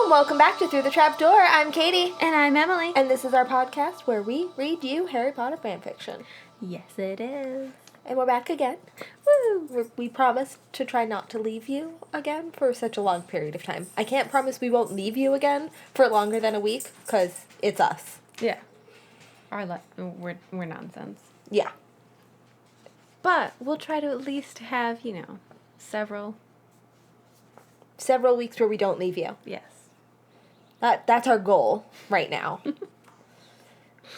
Welcome back to Through the Trapdoor. I'm Katie. And I'm Emily. And this is our podcast where we read you Harry Potter fanfiction. Yes, it is. And we're back again. Woo! We promised to try not to leave you again for such a long period of time. I can't promise we won't leave you again for longer than a week, because it's us. Yeah. We're nonsense. Yeah. But we'll try to at least have, several weeks where we don't leave you. Yes. That's our goal right now.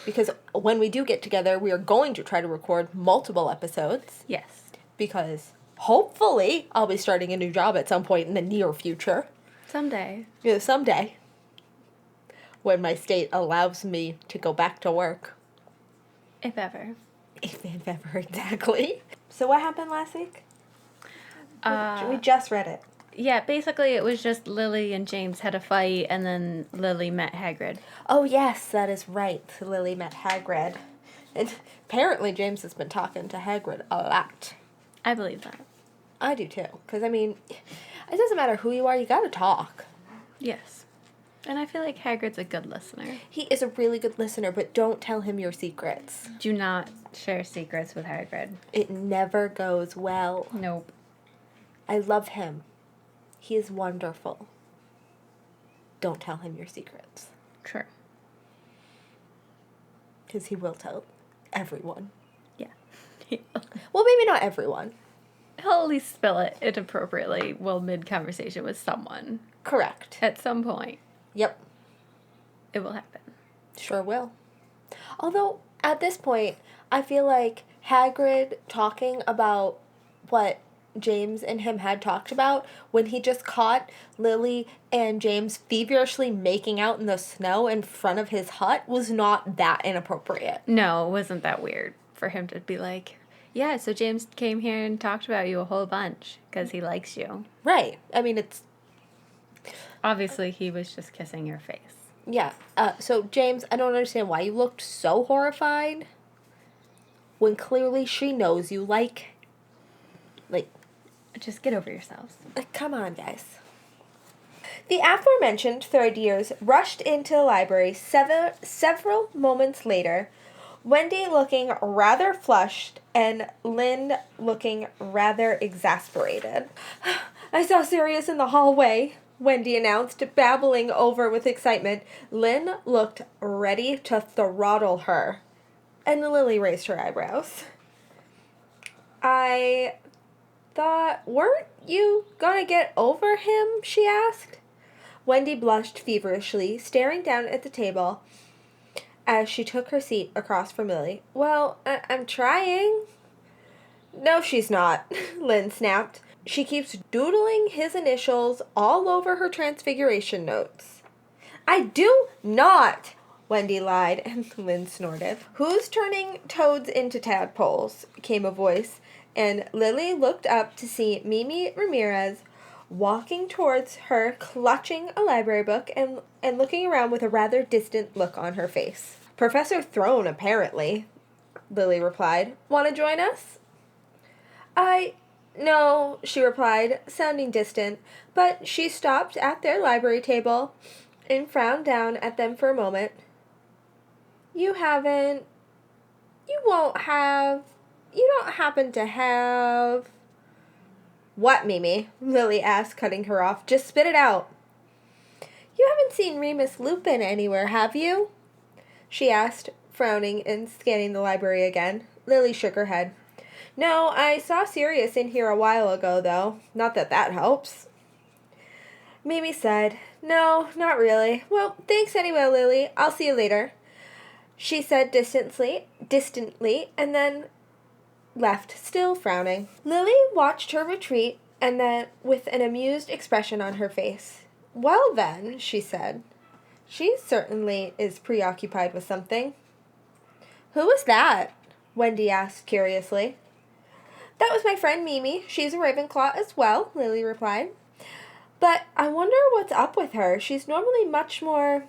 Because when we do get together, we are going to try to record multiple episodes. Yes. Because hopefully I'll be starting a new job at some point in the near future. Someday. Yeah, someday. When my state allows me to go back to work. If ever. If ever, exactly. So what happened last week? We just read it. Yeah, basically it was just Lily and James had a fight, and then Lily met Hagrid. Oh, yes, that is right. Lily met Hagrid. And apparently James has been talking to Hagrid a lot. I believe that. I do, too. Because, it doesn't matter who you are, you gotta talk. Yes. And I feel like Hagrid's a good listener. He is a really good listener, but don't tell him your secrets. Do not share secrets with Hagrid. It never goes well. Nope. I love him. He is wonderful. Don't tell him your secrets. Sure. Because he will tell everyone. Yeah. Well, maybe not everyone. He'll at least spill it inappropriately while mid-conversation with someone. Correct. At some point. Yep. It will happen. Sure will. Although, at this point, I feel like Hagrid talking about what James and him had talked about when he just caught Lily and James feverishly making out in the snow in front of his hut was not that inappropriate. No, it wasn't that weird for him to be like, yeah, so James came here and talked about you a whole bunch because he likes you. Right. It's... Obviously, he was just kissing your face. Yeah. So, James, I don't understand why you looked so horrified when clearly she knows you like... Just get over yourselves. Come on, guys. The aforementioned third years rushed into the library several moments later, Wendy looking rather flushed and Lynn looking rather exasperated. I saw Sirius in the hallway, Wendy announced, babbling over with excitement. Lynn looked ready to throttle her, and Lily raised her eyebrows. I thought, weren't you gonna get over him? She asked. Wendy blushed feverishly, staring down at the table as she took her seat across from Lily. Well, I'm trying. No, she's not, Lynn snapped. She keeps doodling his initials all over her transfiguration notes. I do not, Wendy lied, and Lynn snorted. Who's turning toads into tadpoles? Came a voice. And Lily looked up to see Mimi Ramirez walking towards her, clutching a library book and looking around with a rather distant look on her face. Professor Throne, apparently, Lily replied. Want to join us? No, she replied, sounding distant, but she stopped at their library table and frowned down at them for a moment. You don't happen to have... What, Mimi? Lily asked, cutting her off. Just spit it out. You haven't seen Remus Lupin anywhere, have you? She asked, frowning and scanning the library again. Lily shook her head. No, I saw Sirius in here a while ago, though. Not that that helps. Mimi said, No, not really. Well, thanks anyway, Lily. I'll see you later. She said distantly, and then left, still frowning. Lily watched her retreat, and then with an amused expression on her face. Well then, she said. She certainly is preoccupied with something. Who was that? Wendy asked curiously. That was my friend Mimi. She's a Ravenclaw as well, Lily replied. But I wonder what's up with her. She's normally much more,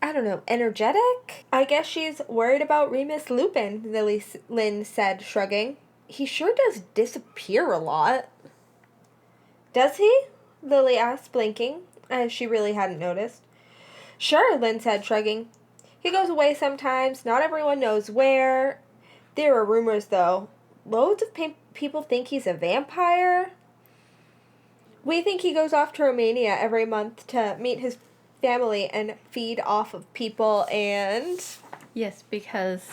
energetic? I guess she's worried about Remus Lupin, Lynn said, shrugging. He sure does disappear a lot. Does he? Lily asked, blinking. as she really hadn't noticed. Sure, Lynn said, shrugging. He goes away sometimes. Not everyone knows where. There are rumors, though. Loads of people think he's a vampire. We think he goes off to Romania every month to meet his family and feed off of people and... Yes, because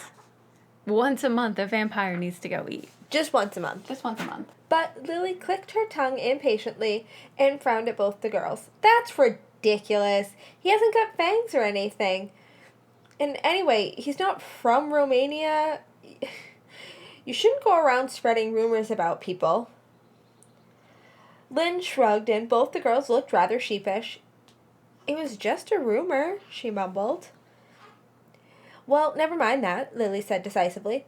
once a month a vampire needs to go eat. Just once a month. Just once a month. But Lily clicked her tongue impatiently and frowned at both the girls. That's ridiculous. He hasn't got fangs or anything. And anyway, he's not from Romania. You shouldn't go around spreading rumors about people. Lynn shrugged and both the girls looked rather sheepish. It was just a rumor, she mumbled. Well, never mind that, Lily said decisively.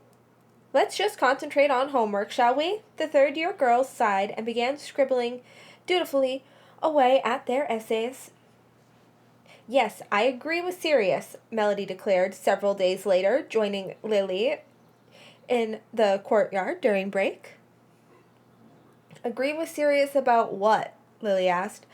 Let's just concentrate on homework, shall we? The third-year girls sighed and began scribbling dutifully away at their essays. Yes, I agree with Sirius, Melody declared several days later, joining Lily in the courtyard during break. Agree with Sirius about what? Lily asked,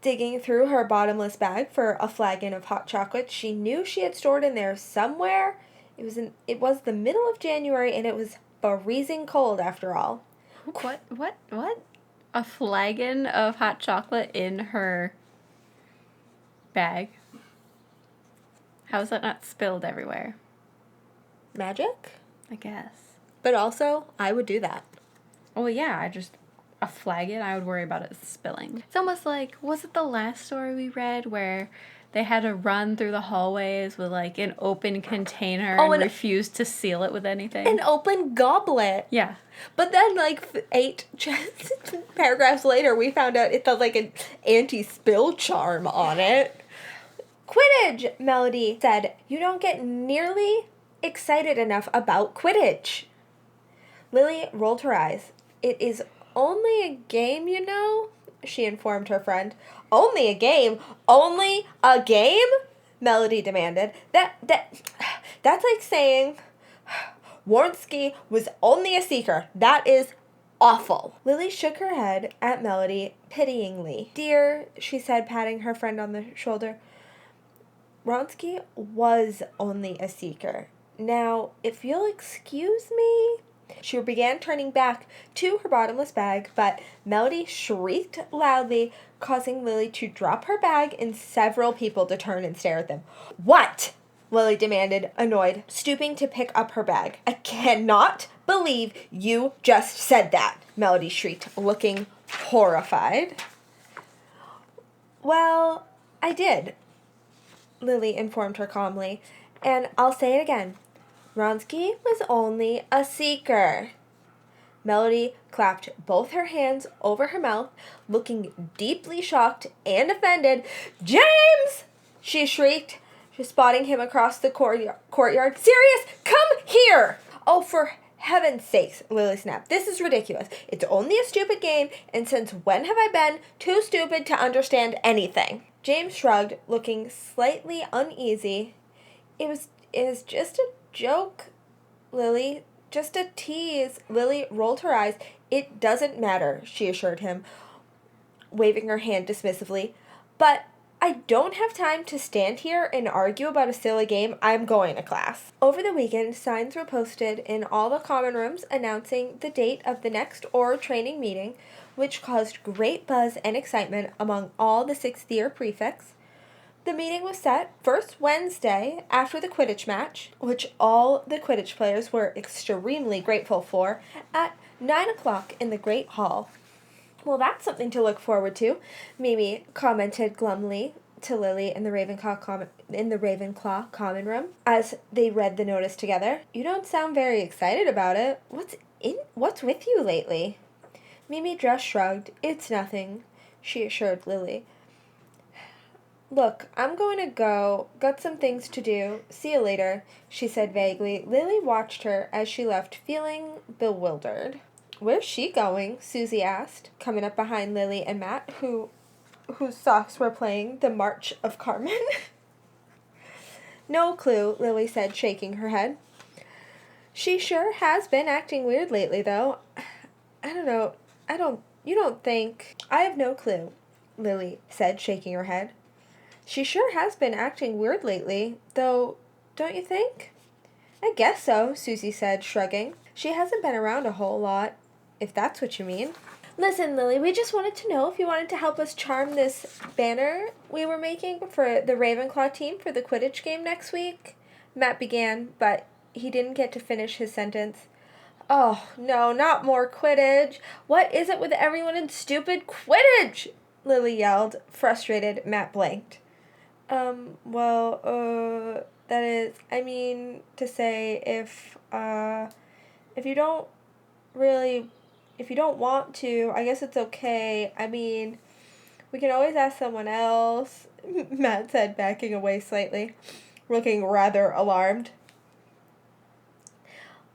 digging through her bottomless bag for a flagon of hot chocolate she knew she had stored in there somewhere. It was the middle of January, and it was freezing cold after all. What? A flagon of hot chocolate in her bag? How is that not spilled everywhere? Magic? I guess. But also, I would do that. Well, yeah, a flagon, I would worry about it spilling. It's almost like, was it the last story we read where they had to run through the hallways with, like, an open container and refused to seal it with anything? An open goblet. Yeah. But then, like, 8 paragraphs later, we found out it felt like an anti-spill charm on it. Quidditch, Melody said. You don't get nearly excited enough about Quidditch. Lily rolled her eyes. It is only a game, you know, she informed her friend. Only a game? Only a game? Melody demanded. That's like saying Warnsky was only a seeker. That is awful. Lily shook her head at Melody pityingly. Dear, she said, patting her friend on the shoulder, Wronski was only a seeker. Now, if you'll excuse me... She began turning back to her bottomless bag, but Melody shrieked loudly, causing Lily to drop her bag and several people to turn and stare at them. What? Lily demanded, annoyed, stooping to pick up her bag. I cannot believe you just said that, Melody shrieked, looking horrified. Well, I did, Lily informed her calmly, and I'll say it again. Wronski was only a seeker. Melody clapped both her hands over her mouth, looking deeply shocked and offended. James! She shrieked, spotting him across the courtyard. Sirius, come here! Oh, for heaven's sakes, Lily snapped. This is ridiculous. It's only a stupid game, and since when have I been too stupid to understand anything? James shrugged, looking slightly uneasy. It was just a joke, Lily. Just a tease. Lily rolled her eyes. It doesn't matter, she assured him, waving her hand dismissively. But I don't have time to stand here and argue about a silly game. I'm going to class. Over the weekend, signs were posted in all the common rooms announcing the date of the next oral training meeting, which caused great buzz and excitement among all the sixth-year prefects. The meeting was set first Wednesday after the Quidditch match, which all the Quidditch players were extremely grateful for, at 9 o'clock in the Great Hall. Well, that's something to look forward to, Mimi commented glumly to Lily in the Ravenclaw common room as they read the notice together. You don't sound very excited about it. What's with you lately? Mimi just shrugged. It's nothing, she assured Lily. Look, I'm going to go. Got some things to do. See you later, she said vaguely. Lily watched her as she left, feeling bewildered. Where's she going? Susie asked, coming up behind Lily and Matt, whose socks were playing the March of Carmen. No clue, Lily said, shaking her head. She sure has been acting weird lately, though. I don't know. You don't think... I have no clue. Lily said, shaking her head. She sure has been acting weird lately, though, don't you think? I guess so, Susie said, shrugging. She hasn't been around a whole lot, if that's what you mean. Listen, Lily, we just wanted to know if you wanted to help us charm this banner we were making for the Ravenclaw team for the Quidditch game next week. Matt began, but he didn't get to finish his sentence. Oh, no, not more Quidditch. What is it with everyone in stupid Quidditch? Lily yelled. Frustrated, Matt blanked. That is, I mean, to say if you don't really, if you don't want to, I guess it's okay. I mean, we can always ask someone else, Matt said, backing away slightly, looking rather alarmed.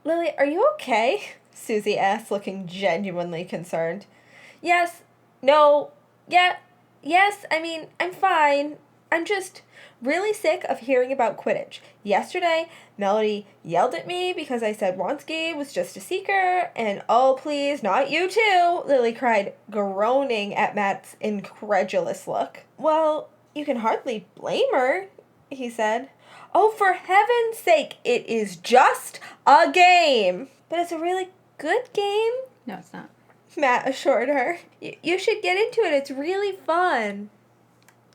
Lily, are you okay? Susie asked, looking genuinely concerned. Yes, no, yeah, yes, I mean, I'm fine. I'm just really sick of hearing about Quidditch. Yesterday, Melody yelled at me because I said Wronski was just a seeker, and oh, please, not you too, Lily cried, groaning at Matt's incredulous look. Well, you can hardly blame her, he said. Oh, for heaven's sake, it is just a game. But it's a really good game, No, it's not. Matt assured her. You should get into it. It's really fun.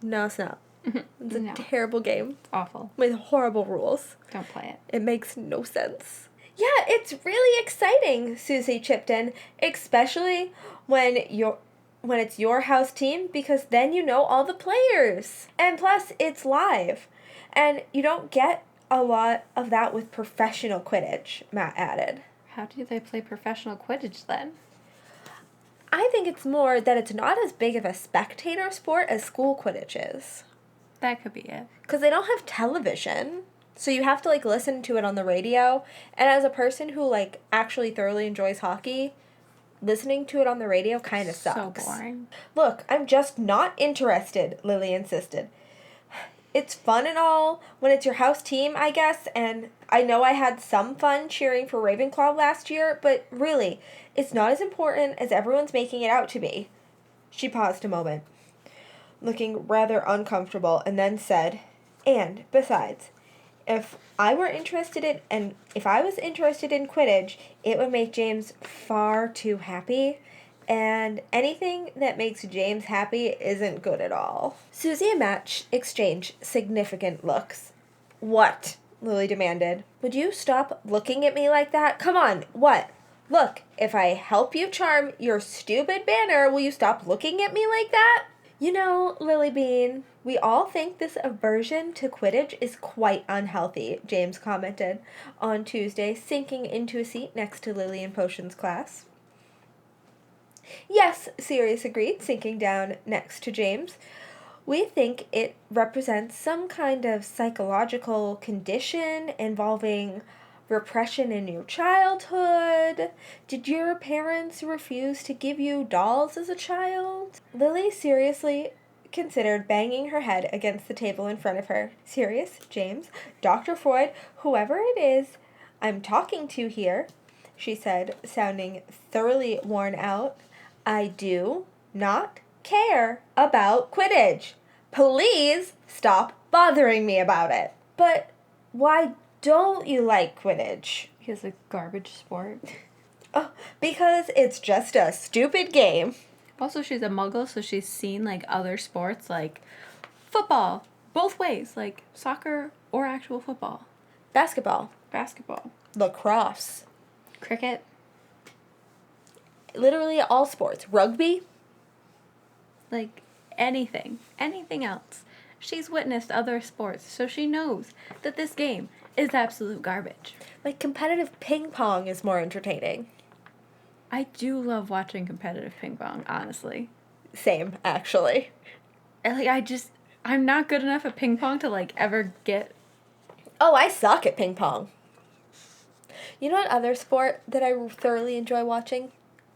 No, it's not. It's a terrible game. It's awful. With horrible rules. Don't play it. It makes no sense. Yeah, it's really exciting, Susie chipped in, especially when it's your house team, because then you know all the players. And plus, it's live. And you don't get a lot of that with professional Quidditch, Matt added. How do they play professional Quidditch then? I think it's more that it's not as big of a spectator sport as school Quidditch is. That could be it. Because they don't have television. So you have to, listen to it on the radio. And as a person who, actually thoroughly enjoys hockey, listening to it on the radio kind of sucks. So boring. Look, I'm just not interested, Lily insisted. It's fun and all when it's your house team, I guess, and I know I had some fun cheering for Ravenclaw last year, but really, it's not as important as everyone's making it out to be. She paused a moment, looking rather uncomfortable, and then said, and, besides, if I was interested in Quidditch, it would make James far too happy. And anything that makes James happy isn't good at all. Susie and Matt exchanged significant looks. What? Lily demanded. Would you stop looking at me like that? Come on, what? Look, if I help you charm your stupid banner, will you stop looking at me like that? You know, Lily Bean, we all think this aversion to Quidditch is quite unhealthy, James commented on Tuesday, sinking into a seat next to Lily in Potions class. Yes, Sirius agreed, sinking down next to James. We think it represents some kind of psychological condition involving repression in your childhood. Did your parents refuse to give you dolls as a child? Lily seriously considered banging her head against the table in front of her. Sirius, James, Dr. Freud, whoever it is I'm talking to here, she said, sounding thoroughly worn out. I do not care about Quidditch. Please stop bothering me about it. But why don't you like Quidditch? Because it's a garbage sport. Oh, because it's just a stupid game. Also, she's a muggle, so she's seen, other sports, like football, both ways, like soccer or actual football. Basketball. Lacrosse. Cricket. Literally all sports. Rugby. Anything else. She's witnessed other sports, so she knows that this game is absolute garbage. Competitive ping pong is more entertaining. I do love watching competitive ping pong, honestly. Same, actually. I'm not good enough at ping pong to, ever get... Oh, I suck at ping pong. You know what other sport that I thoroughly enjoy watching?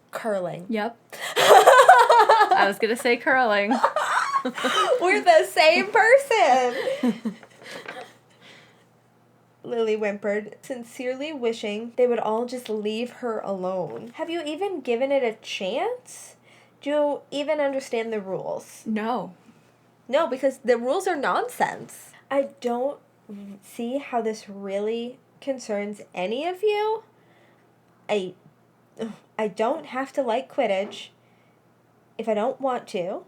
Curling. Yep. I was going to say curling. We're the same person. Lily whimpered, sincerely wishing they would all just leave her alone. Have you even given it a chance? Do you even understand the rules? No. No, because the rules are nonsense. I don't see how this really concerns any of you. I don't have to like Quidditch if I don't want to.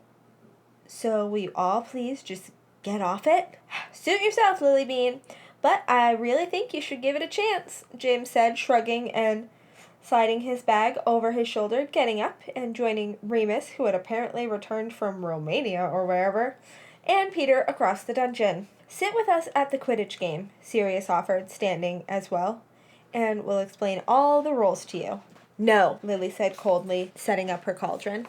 So will you all please just get off it? Suit yourself, Lilybean. But I really think you should give it a chance, James said, shrugging and sliding his bag over his shoulder, getting up and joining Remus, who had apparently returned from Romania or wherever, and Peter across the dungeon. Sit with us at the Quidditch game, Sirius offered, standing as well, and we'll explain all the rules to you. No, Lily said coldly, setting up her cauldron.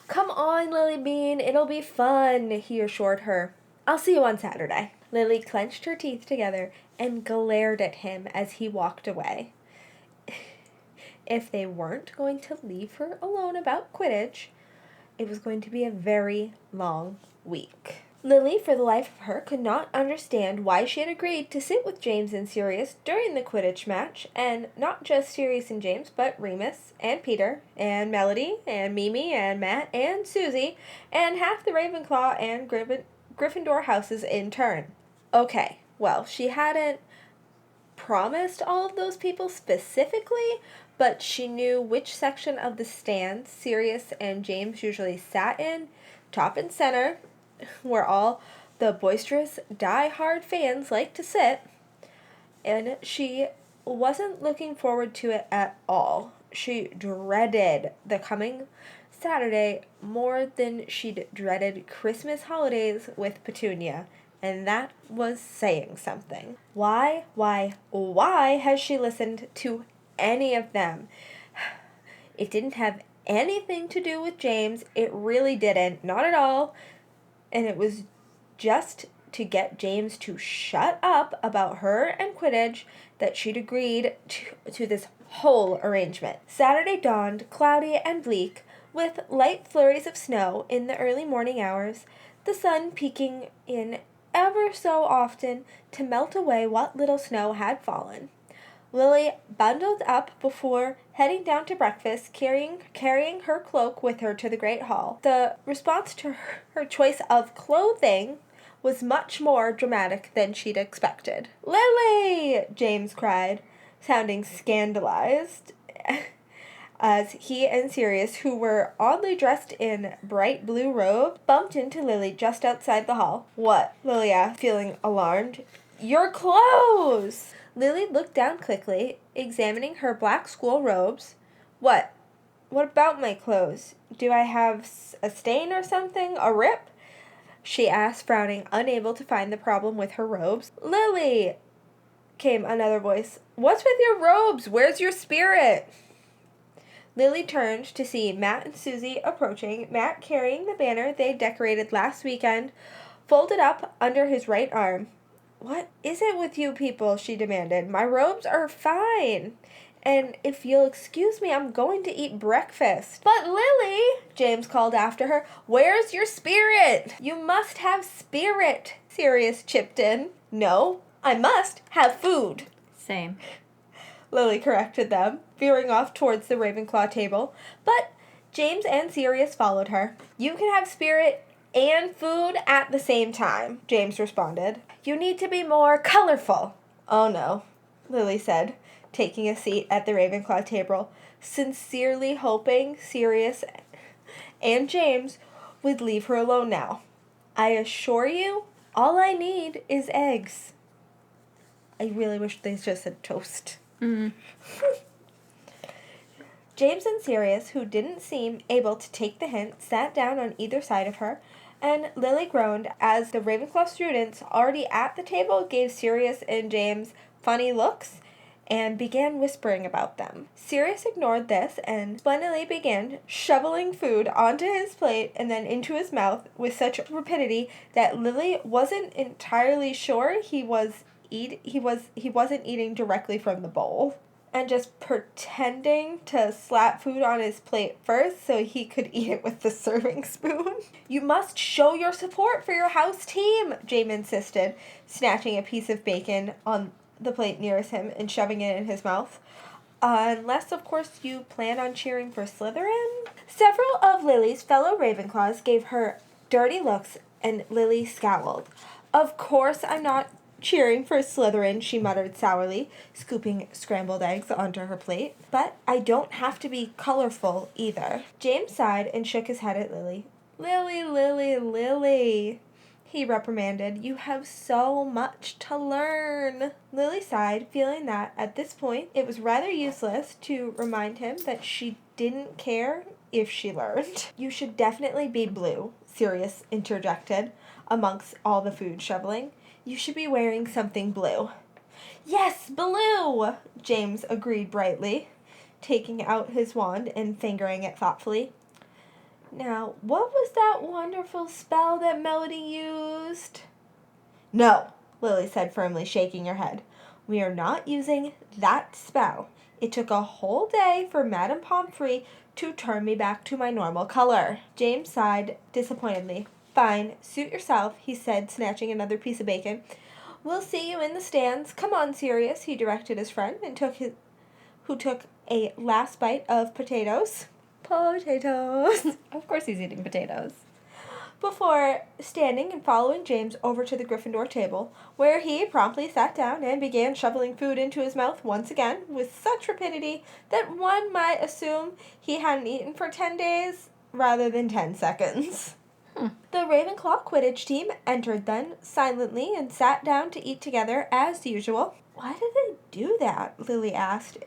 Come on, Lilybean, it'll be fun, he assured her. I'll see you on Saturday. Lily clenched her teeth together and glared at him as he walked away. If they weren't going to leave her alone about Quidditch, it was going to be a very long week. Lily, for the life of her, could not understand why she had agreed to sit with James and Sirius during the Quidditch match, and not just Sirius and James, but Remus, and Peter, and Melody, and Mimi, and Matt, and Susie, and half the Ravenclaw and Gryffindor houses in turn. Okay, well, she hadn't promised all of those people specifically, but she knew which section of the stand Sirius and James usually sat in, top and center, where all the boisterous, die-hard fans like to sit, and she wasn't looking forward to it at all. She dreaded the coming Saturday more than she'd dreaded Christmas holidays with Petunia, and that was saying something. Why has she listened to any of them? It didn't have anything to do with James. It really didn't. Not at all. And it was just to get James to shut up about her and Quidditch that she'd agreed to this whole arrangement. Saturday dawned cloudy and bleak, with light flurries of snow in the early morning hours, the sun peeking in ever so often to melt away what little snow had fallen. Lily bundled up before heading down to breakfast, carrying her cloak with her to the Great Hall. The response to her choice of clothing was much more dramatic than she'd expected. "Lily!" James cried, sounding scandalized, as he and Sirius, who were oddly dressed in bright blue robes, bumped into Lily just outside the hall. "What?" Lily asked, feeling alarmed. "Your clothes!" Lily looked down quickly, examining her black school robes. What? What about my clothes? Do I have a stain or something? A rip?" she asked, frowning, unable to find the problem with her robes. "Lily!" came another voice. "What's with your robes? Where's your spirit?" Lily turned to see Matt and Susie approaching, Matt carrying the banner they decorated last weekend, folded up under his right arm. "What is it with you people?" she demanded. "My robes are fine. And if you'll excuse me, I'm going to eat breakfast." "But Lily," James called after her, "where's your spirit?" "You must have spirit," Sirius chipped in. "No, I must have food." Same. Lily corrected them, veering off towards the Ravenclaw table, but James and Sirius followed her. "You can have spirit and food at the same time," James responded. "You need to be more colorful." "Oh no," Lily said, taking a seat at the Ravenclaw table, sincerely hoping Sirius and James would leave her alone now. "I assure you, all I need is eggs." I really wish they just said toast. James and Sirius, who didn't seem able to take the hint, sat down on either side of her, and Lily groaned as the Ravenclaw students already at the table gave Sirius and James funny looks and began whispering about them. Sirius ignored this and splendidly began shoveling food onto his plate and then into his mouth with such rapidity that Lily wasn't entirely sure he wasn't eating directly from the bowl, and just pretending to slap food on his plate first so he could eat it with the serving spoon. "You must show your support for your house team," James insisted, snatching a piece of bacon on the plate nearest him and shoving it in his mouth. "Unless, of course, you plan on cheering for Slytherin." Several of of Lily's fellow Ravenclaws gave her dirty looks, and Lily scowled. Of course I'm not cheering for Slytherin, she muttered sourly, scooping scrambled eggs onto her plate. But I don't have to be colorful either. James sighed and shook his head at Lily. Lily, Lily, Lily, he reprimanded. You have so much to learn. Lily sighed, feeling that at this point it was rather useless to remind him that she didn't care if she learned. You should definitely be blue, Sirius interjected amongst all the food shoveling. You should be wearing something blue. Yes, blue, James agreed brightly, taking out his wand and fingering it thoughtfully. Now, what was that wonderful spell that Melody used? No, Lily said firmly, shaking her head. We are not using that spell. It took a whole day for Madame Pomfrey to turn me back to my normal color. James sighed disappointedly. Fine, suit yourself, he said, snatching another piece of bacon. We'll see you in the stands. Come on, Sirius, he directed his friend, and who took a last bite of potatoes. Potatoes. Of course he's eating potatoes. Before standing and following James over to the Gryffindor table, where he promptly sat down and began shoveling food into his mouth once again with such rapidity that one might assume he hadn't eaten for 10 days rather than 10 seconds. The Ravenclaw Quidditch team entered then, silently, and sat down to eat together as usual. Why did they do that? Lily asked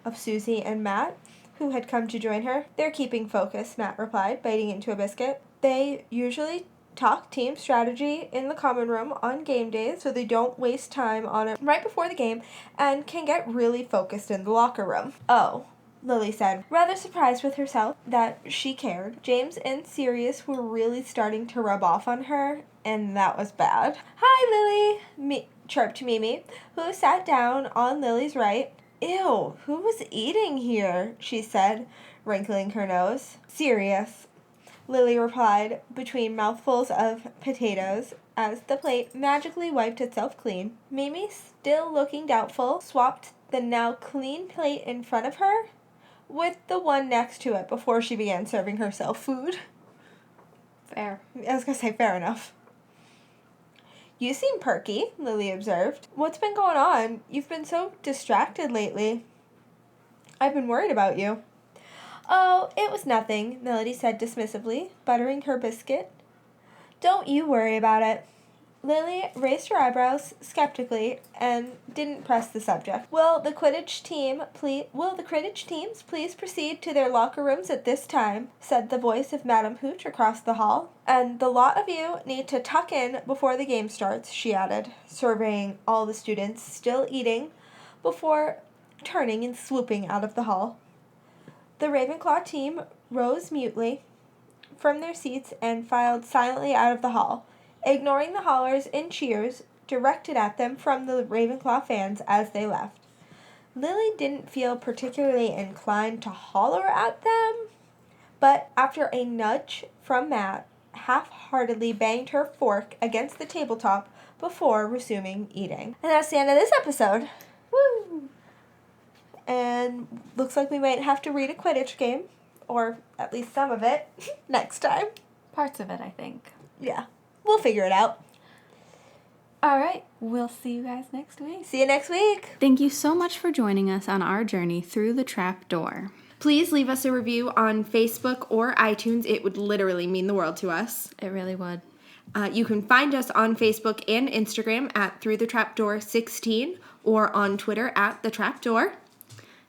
of Susie and Matt, who had come to join her. They're keeping focus, Matt replied, biting into a biscuit. They usually talk team strategy in the common room on game days, so they don't waste time on it right before the game and can get really focused in the locker room. Oh, Lily said, rather surprised with herself that she cared. James and Sirius were really starting to rub off on her, and that was bad. Hi, Lily, chirped Mimi, who sat down on Lily's right. Ew, who was eating here? She said, wrinkling her nose. Sirius, Lily replied, between mouthfuls of potatoes, as the plate magically wiped itself clean. Mimi, still looking doubtful, swapped the now clean plate in front of her with the one next to it before she began serving herself food. Fair. I was going to say fair enough. You seem perky, Lily observed. What's been going on? You've been so distracted lately. I've been worried about you. Oh, it was nothing, Melody said dismissively, buttering her biscuit. Don't you worry about it. Lily raised her eyebrows skeptically and didn't press the subject. Will the Quidditch teams please proceed to their locker rooms at this time, said the voice of Madame Hooch across the hall. And the lot of you need to tuck in before the game starts, she added, surveying all the students still eating before turning and swooping out of the hall. The Ravenclaw team rose mutely from their seats and filed silently out of the hall, ignoring the hollers and cheers directed at them from the Ravenclaw fans as they left. Lily didn't feel particularly inclined to holler at them, but after a nudge from Matt, half-heartedly banged her fork against the tabletop before resuming eating. And that's the end of this episode. Woo! And looks like we might have to read a Quidditch game, or at least some of it, next time. Parts of it, I think. Yeah. We'll figure it out. All right. We'll see you guys next week. See you next week. Thank you so much for joining us on our journey through the trap door. Please leave us a review on Facebook or iTunes. It would literally mean the world to us. It really would. You can find us on Facebook and Instagram at Through the Trapdoor 16 or on Twitter at The Trapdoor.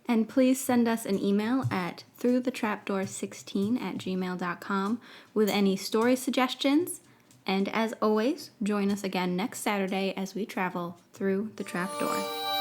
And please send us an email at throughthetrapdoor16@gmail.com with any story suggestions. And as always, join us again next Saturday as we travel through the trapdoor.